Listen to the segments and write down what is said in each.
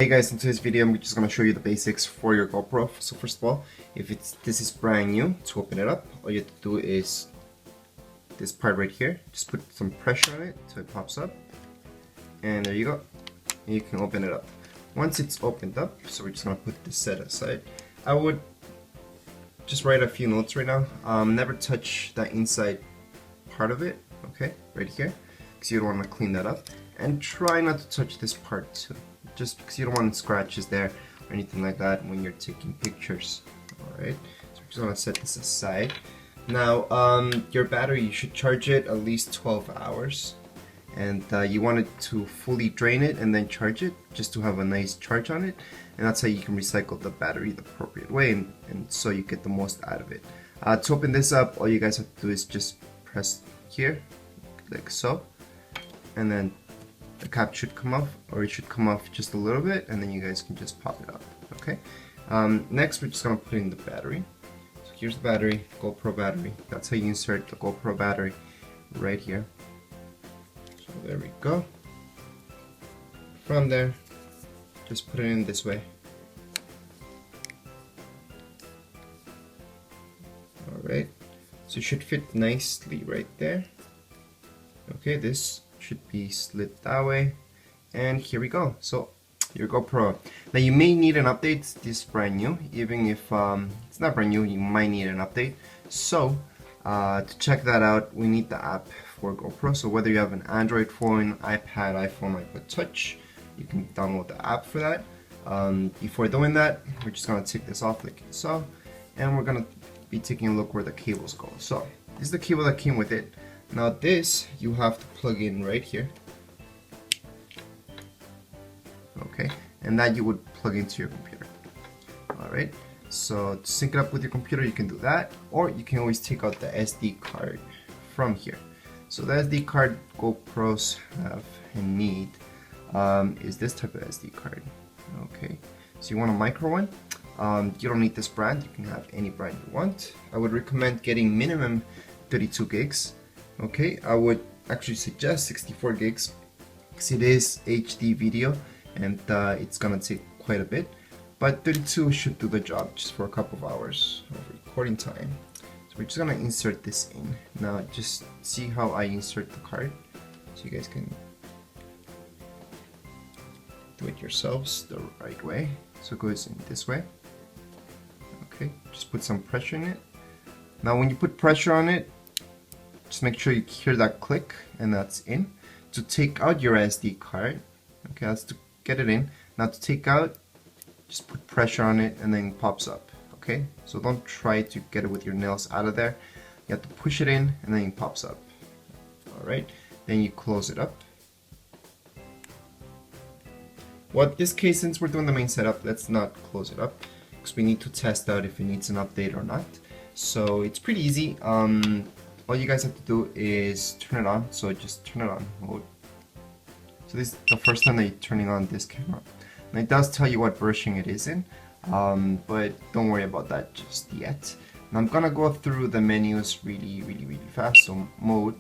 Hey guys, in today's video I'm just going to show you the basics for your GoPro. So first of all, if this is brand new, to open it up, all you have to do is this part right here. Just put some pressure on it so it pops up. And there you go. And you can open it up. Once it's opened up, so we're just going to put this set aside. I would just write a few notes right now. Never touch that inside part of it, okay, right here, because you don't want to clean that up. And try not to touch this part too, just because you don't want scratches there or anything like that when you're taking pictures. Alright, so we're just going to set this aside. Now, your battery, you should charge it at least 12 hours. And you want it to fully drain it and then charge it, just to have a nice charge on it. And that's how you can recycle the battery the appropriate way, and so you get the most out of it. To open this up, all you guys have to do is just press here, like so. And then the cap should come off, or it should come off just a little bit, and then you guys can just pop it up, okay? Next, we're just going to put in the battery. So here's the battery, GoPro battery. That's how you insert the GoPro battery, right here. So there we go. From there, just put it in this way. Alright, so it should fit nicely right there. Okay, this should be slid that way, and here we go. So your GoPro. Now you may need an update. This is brand new. Even if it's not brand new, you might need an update. So to check that out, we need the app for GoPro. So whether you have an Android phone, iPad, iPhone, iPod Touch, you can download the app for that. Before doing that, we're just gonna take this off like you saw, and we're gonna be taking a look where the cables go. So this is the cable that came with it. Now this you have to plug in right here. Okay, and that you would plug into your computer. Alright, so to sync it up with your computer, you can do that, or you can always take out the SD card from here. So the SD card GoPros have and need is this type of SD card. Okay, so you want a micro one. You don't need this brand, you can have any brand you want. I would recommend getting minimum 32 gigs. Okay, I would actually suggest 64 gigs because it is HD video and it's gonna take quite a bit, but 32 should do the job just for a couple of hours of recording time. So we're just gonna insert this in. Now just see how I insert the card so you guys can do it yourselves the right way. So it goes in this way. Okay, just put some pressure in it. Now when you put pressure on it, just make sure you hear that click, and that's in. To take out your SD card, okay, that's to get it in. Now to take out, just put pressure on it and then it pops up, okay? So don't try to get it with your nails out of there. You have to push it in and then it pops up. Alright, then you close it up. Well, in this case, since we're doing the main setup, let's not close it up because we need to test out if it needs an update or not. So it's pretty easy. All you guys have to do is turn it on. So just turn it on mode. So this is the first time that you're turning on this camera. And it does tell you what version it is in, but don't worry about that just yet. Now I'm gonna go through the menus really fast. So mode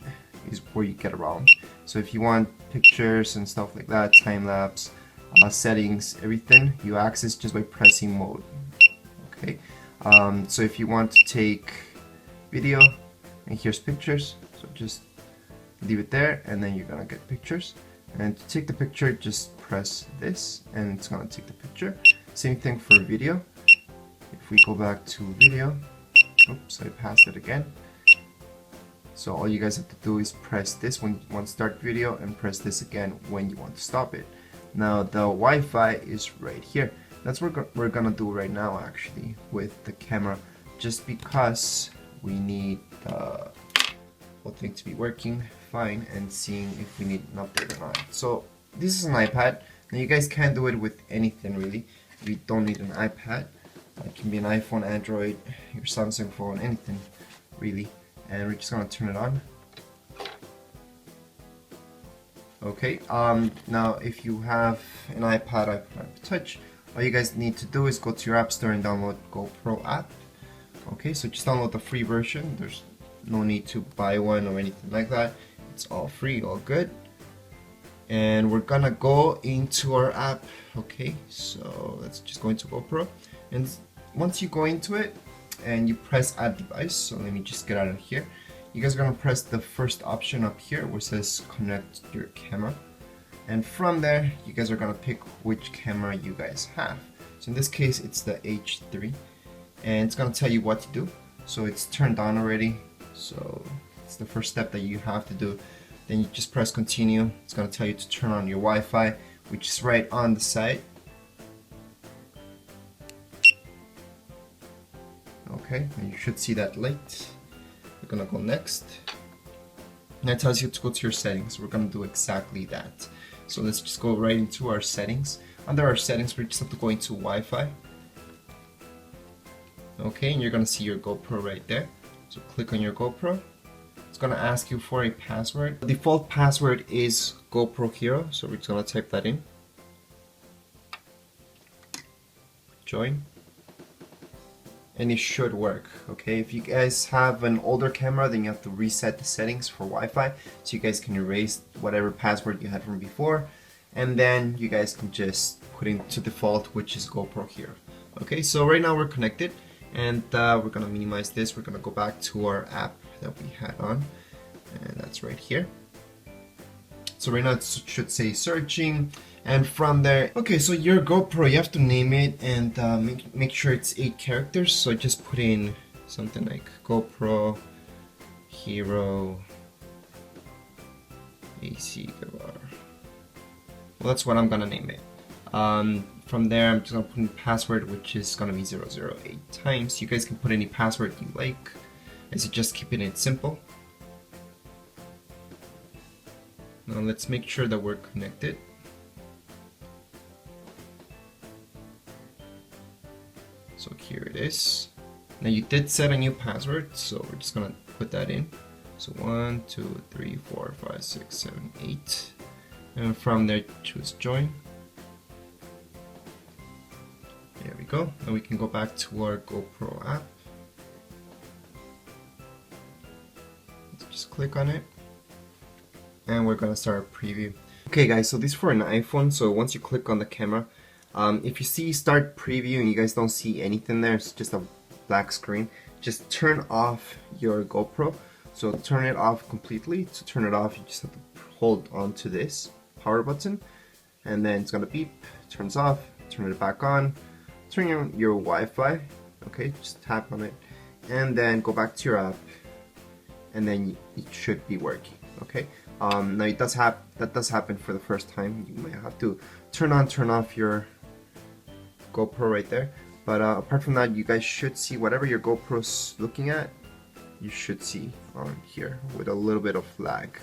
is where you get around. So if you want pictures and stuff like that, time lapse, settings, everything, you access just by pressing mode. Okay. So if you want to take video, and here's pictures, so just leave it there and then you're gonna get pictures. And to take the picture, just press this and it's gonna take the picture. Same thing for video. If we go back to video, oops, I passed it again. So all you guys have to do is press this when you want to start video and press this again when you want to stop it. Now the Wi-Fi is right here. That's what we're gonna do right now actually with the camera, just because we need the whole thing to be working fine and seeing if we need an update or not. So this is an iPad. Now you guys can do it with anything really. We don't need an iPad. It can be an iPhone, Android, your Samsung phone, anything really. And we're just gonna turn it on. Okay, now if you have an iPad, iPod Touch, all you guys need to do is go to your app store and download GoPro app. Okay, so just download the free version. There's no need to buy one or anything like that. It's all free, all good. and we're gonna go into our app. Okay, so let's just go into GoPro, and once you go into it and you press add device, so let me just get out of here. You guys are gonna press the first option up here where it says connect your camera, and from there you guys are gonna pick which camera you guys have. So in this case it's the H3, and it's gonna tell you what to do. So it's turned on already, so it's the first step that you have to do. Then you just press continue. It's gonna tell you to turn on your Wi-Fi, which is right on the side. Okay, and you should see that light. We're gonna go next. And that tells you to go to your settings. We're gonna do exactly that. So let's just go right into our settings. Under our settings, we just have to go into Wi-Fi. Okay, and you're gonna see your GoPro right there. So click on your GoPro. It's gonna ask you for a password. The default password is GoPro Hero, so we're just gonna type that in. Join. And it should work. Okay, if you guys have an older camera, then you have to reset the settings for Wi-Fi so you guys can erase whatever password you had from before, and then you guys can just put into default, which is GoPro Hero. Okay, so right now we're connected, and we're gonna minimize this. We're gonna go back to our app that we had on, and that's right here. So right now it should say searching, and from there, okay, so your GoPro, you have to name it, and make sure it's 8 characters. So just put in something like GoPro Hero AC. Well, that's what I'm gonna name it. From there, I'm just gonna put in password, which is gonna be 008 times. You guys can put any password you like. I suggest keeping it simple. Now let's make sure that we're connected. So here it is. Now you did set a new password, so we're just gonna put that in. So 1, 2, 3, 4, 5, 6, 7, 8. And from there, choose join. There we go. Now we can go back to our GoPro app. Let's just click on it. And we're gonna start a preview. Okay guys, so this is for an iPhone. So once you click on the camera, if you see start preview and you guys don't see anything there, it's just a black screen, just turn off your GoPro. So turn it off completely. To turn it off, you just have to hold on to this power button, and then it's gonna beep, turns off, turn it back on, turn on your Wi-Fi. Okay, just tap on it, and then go back to your app, and then it should be working. Okay. Now that does happen for the first time. You might have to turn on, turn off your GoPro right there. But apart from that, you guys should see whatever your GoPro's looking at. You should see on here with a little bit of lag.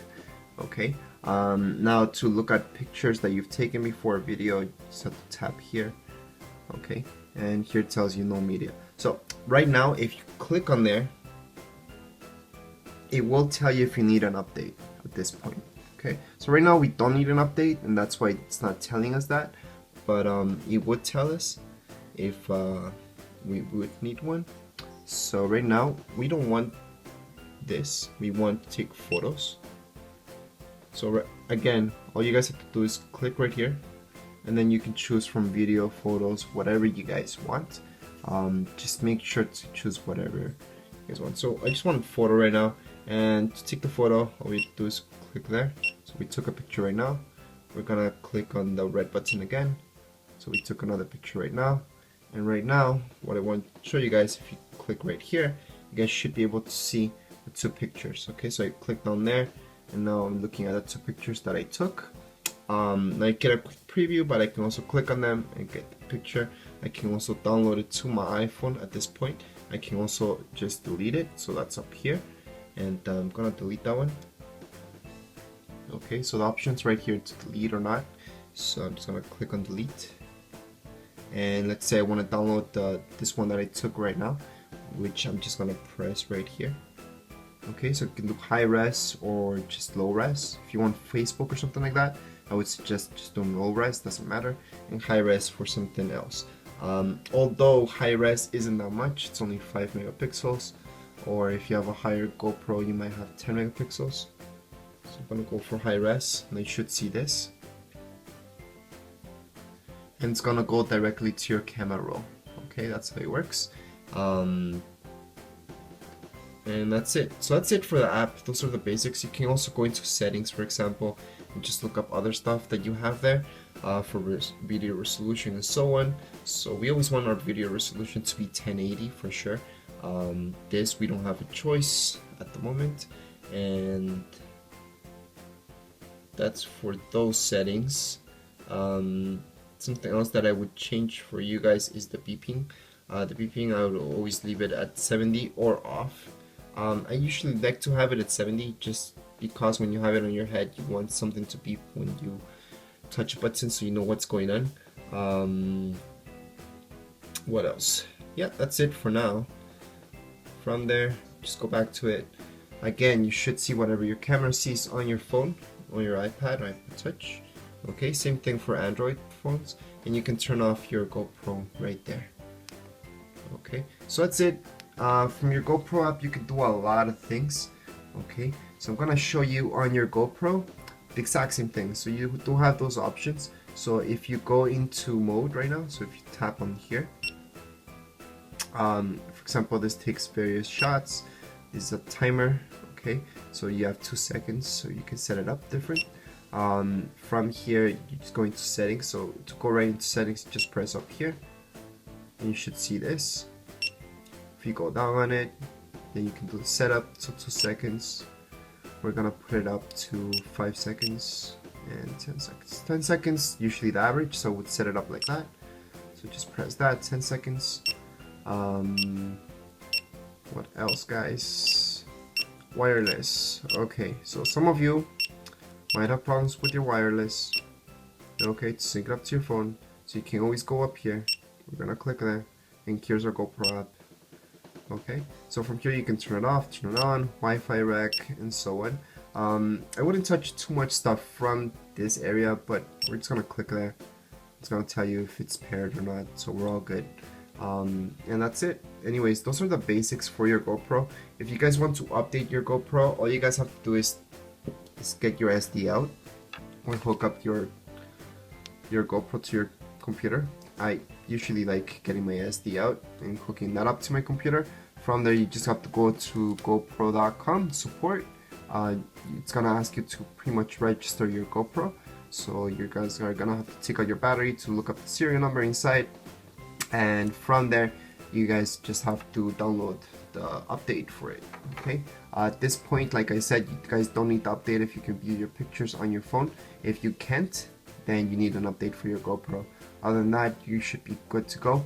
Okay. Now to look at pictures that you've taken before a video, you just have to tap here. Okay. And here it tells you no media. So right now, if you click on there, it will tell you if you need an update at this point. Okay, so right now we don't need an update, and that's why it's not telling us that, but it would tell us if we would need one. So right now we don't want this, we want to take photos. So again, all you guys have to do is click right here, and then you can choose from video, photos, whatever you guys want. Just make sure to choose whatever you guys want. So I just want a photo right now. And to take the photo, all we do is click there. So we took a picture right now. We're gonna click on the red button again. So we took another picture right now. And right now, what I want to show you guys, if you click right here, you guys should be able to see the 2 pictures. Okay, so I clicked on there, and now I'm looking at the 2 pictures that I took. I get a quick preview, but I can also click on them and get the picture. I can also download it to my iPhone at this point. I can also just delete it, so that's up here. And I'm gonna delete that one. Okay, so the option's right here to delete or not. So I'm just gonna click on delete. And let's say I want to download this one that I took right now, which I'm just gonna press right here. Okay, so you can do high res or just low res. If you want Facebook or something like that, I would suggest just doing low res, doesn't matter, and high res for something else. Although high res isn't that much, it's only 5 megapixels. Or if you have a higher GoPro, you might have 10 megapixels. So I'm gonna go for high res, and you should see this. and it's gonna go directly to your camera roll. Okay, that's how it works. And that's it. So that's it for the app. Those are the basics. You can also go into settings, for example, and just look up other stuff that you have there for video resolution and so on. So we always want our video resolution to be 1080 for sure. This we don't have a choice at the moment, and that's for those settings. Something else that I would change for you guys is the beeping. The beeping, I would always leave it at 70 or off. I usually like to have it at 70 just because when you have it on your head, you want something to beep when you touch a button so you know what's going on. What else? Yeah, that's it for now. From there, just go back to it. Again, you should see whatever your camera sees on your phone, on your iPad or iPod Touch. Okay, same thing for Android phones, and you can turn off your GoPro right there. Okay, so that's it. From your GoPro app, you can do a lot of things. Okay, so I'm gonna show you on your GoPro the exact same thing. So you do have those options. So if you go into mode right now, so if you tap on here, for example, this takes various shots. This is a timer. Okay, so you have 2 seconds, so you can set it up different. From here, you just go into settings. So to go right into settings, just press up here, and you should see this. If you go down on it, then you can do the setup. So 2 seconds. We're gonna put it up to 5 seconds and 10 seconds. 10 seconds, usually the average, so we'd set it up like that. So just press that, 10 seconds. What else, guys? Wireless. Okay, so some of you might have problems with your wireless. Okay, to sync it up to your phone, so you can always go up here. We're gonna click there, and here's our GoPro app. Okay, so from here you can turn it off, turn it on, Wi-Fi rec, and so on. I wouldn't touch too much stuff from this area, but we're just gonna click there. It's gonna tell you if it's paired or not, so we're all good. And that's it. Anyways, those are the basics for your GoPro. If you guys want to update your GoPro, all you guys have to do is get your SD out or hook up your GoPro to your computer. I usually like getting my SD out and hooking that up to my computer. From there, you just have to go to GoPro.com support. It's gonna ask you to pretty much register your GoPro. So you guys are gonna have to take out your battery to look up the serial number inside, and from there, you guys just have to download the update for it. Okay. At this point, like I said, you guys don't need to update if you can view your pictures on your phone. If you can't, then you need an update for your GoPro. Other than that, you should be good to go.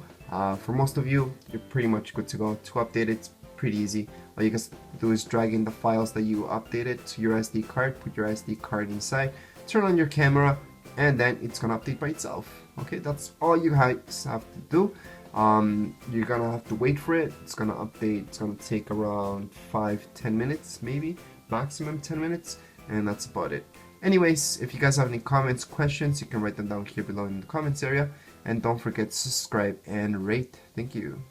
For most of you, you're pretty much good to go. To update it's pretty easy. All you guys do is drag in the files that you updated to your SD card, put your SD card inside, turn on your camera, and then it's gonna update by itself. Okay, that's all you guys have to do. You're gonna have to wait for it. It's gonna update. It's gonna take around 5-10 minutes, maybe maximum 10 minutes, and that's about it. Anyways, if you guys have any comments, questions, you can write them down here below in the comments area, and don't forget to subscribe and rate. Thank you.